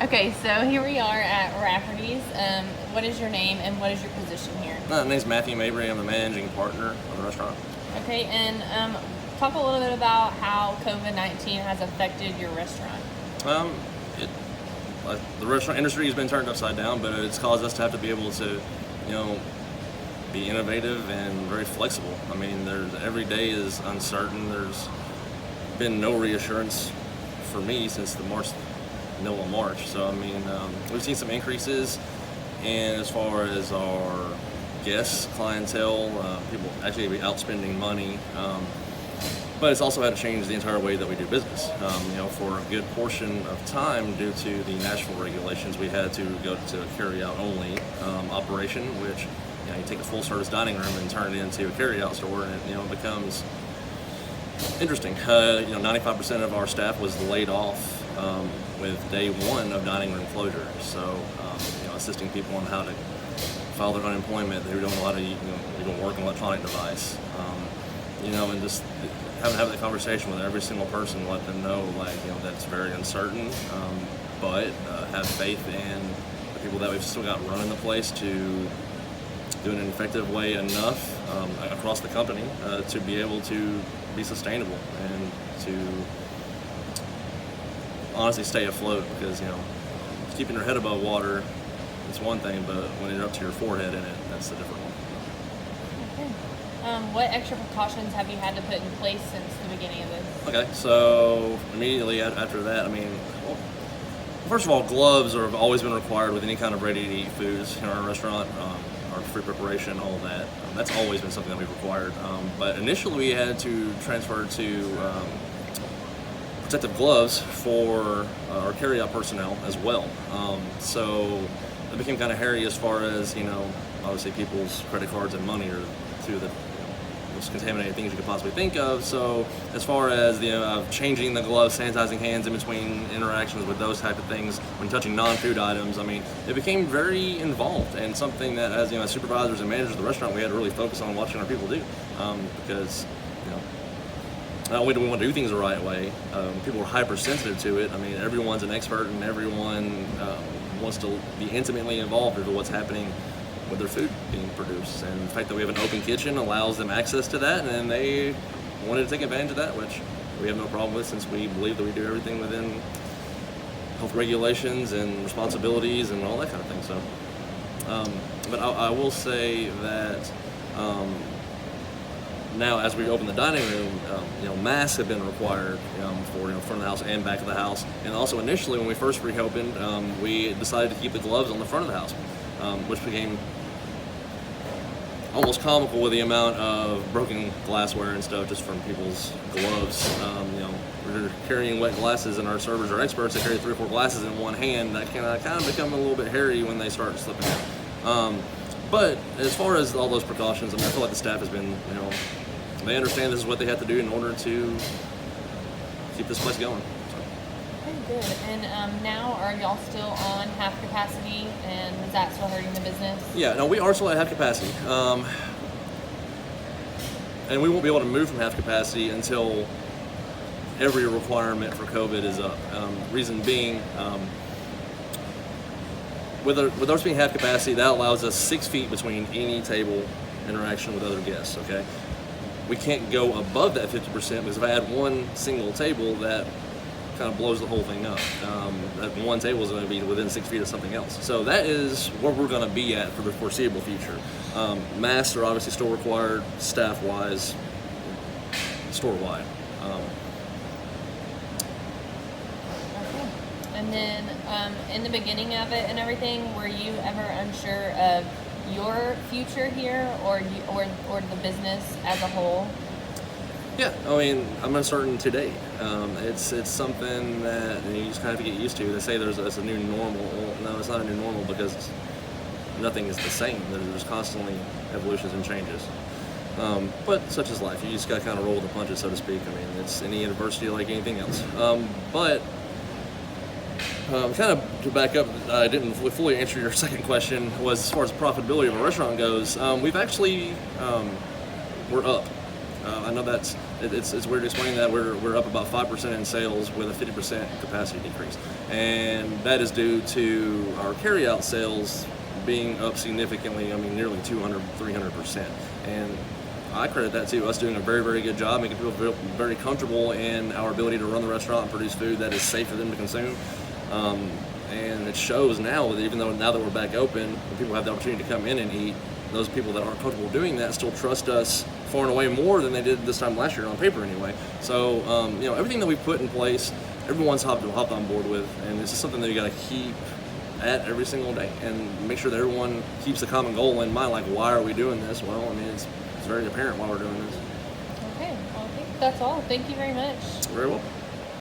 Okay, so here we are at Rafferty's. What is your name and what is your position here? My name's Matthew Mabry. I'm the managing partner of the restaurant. Okay, and talk a little bit about how COVID-19 has affected your restaurant. Um, it, the restaurant industry has been turned upside down, but it's caused us to have to be able to, be innovative and very flexible. I mean, every day is uncertain. There's been no reassurance for me since the middle of March. So I mean, we've seen some increases, and as far as our guests, clientele, people actually be outspending money. But it's also had to change the entire way that we do business. For a good portion of time, due to the national regulations, we had to go to a carry-out only operation, which you take a full-service dining room and turn it into a carry-out store, and it becomes interesting. 95% of our staff was laid off with day one of dining room closure. So, assisting people on how to file their unemployment, who don't know how to even work an electronic device. And just having that conversation with every single person, let them know, that it's very uncertain, but have faith in the people that we've still got running the place to do it in an effective way enough across the company to be able to be sustainable and to honestly stay afloat, because keeping your head above water is one thing, but when you're up to your forehead in it, that's the different one. Okay. What extra precautions have you had to put in place since the beginning of this? Okay, so immediately after that, first of all, gloves have always been required with any kind of ready-to-eat foods in our restaurant. Our food preparation, all of that. That's always been something that we've required. But initially we had to transfer to protective gloves for our carry-out personnel as well. So it became kind of hairy as far as, obviously people's credit cards and money are two of the most contaminated things you could possibly think of. So as far as changing the gloves, sanitizing hands in between interactions with those type of things, when touching non-food items, it became very involved, and something that as supervisors and managers of the restaurant, we had to really focus on watching our people do, because not only do we want to do things the right way, people are hypersensitive to it. Everyone's an expert, and everyone wants to be intimately involved into what's happening with their food being produced. And the fact that we have an open kitchen allows them access to that, and they wanted to take advantage of that, which we have no problem with, since we believe that we do everything within health regulations and responsibilities and all that kind of thing. So, but I will say that now, as we open the dining room, masks have been required for front of the house and back of the house. And also initially, when we first reopened, we decided to keep the gloves on the front of the house, which became almost comical with the amount of broken glassware and stuff just from people's gloves. We're carrying wet glasses, and our servers are experts. They carry 3 or 4 glasses in one hand. That can kind of become a little bit hairy when they start slipping out. But as far as all those precautions, I feel like the staff has been, they understand this is what they have to do in order to keep this place going. Okay, good. And now, are y'all still on half capacity, and is that still hurting the business? Yeah, no, we are still at half capacity. And we won't be able to move from half capacity until every requirement for COVID is up. Reason being, with us being half capacity, that allows us 6 feet between any table interaction with other guests, okay? We can't go above that 50%, because if I add one single table, that kind of blows the whole thing up. That one table is going to be within 6 feet of something else. So that is where we're going to be at for the foreseeable future. Masks are obviously still required, staff-wise, store-wide. Okay. And then in the beginning of it and everything, were you ever unsure of your future here, or the business as a whole? Yeah, I'm uncertain today. It's something that you just kind of get used to. They say there's a new normal. Well, no, it's not a new normal, because nothing is the same. There's constantly evolutions and changes. But such is life. You just got to kind of roll with the punches, so to speak. It's any adversity like anything else. But kind of to back up, I didn't fully answer your second question, was as far as profitability of a restaurant goes, we've actually, we're up. I know it's weird explaining that we're up about 5% in sales with a 50% capacity decrease, and that is due to our carryout sales being up significantly. I mean, nearly 200, 300%, and I credit that to us doing a very, very good job, making people feel very comfortable in our ability to run the restaurant and produce food that is safe for them to consume. And it shows now, even though now that we're back open, when people have the opportunity to come in and eat, those people that aren't comfortable doing that still trust us far and away more than they did this time last year, on paper anyway. So, everything that we've put in place, everyone's hopped on board with, and this is something that you got to keep at every single day and make sure that everyone keeps the common goal in mind. Like, why are we doing this? Well, I mean, it's very apparent why we're doing this. Okay, well, I think that's all. Thank you very much. Very well.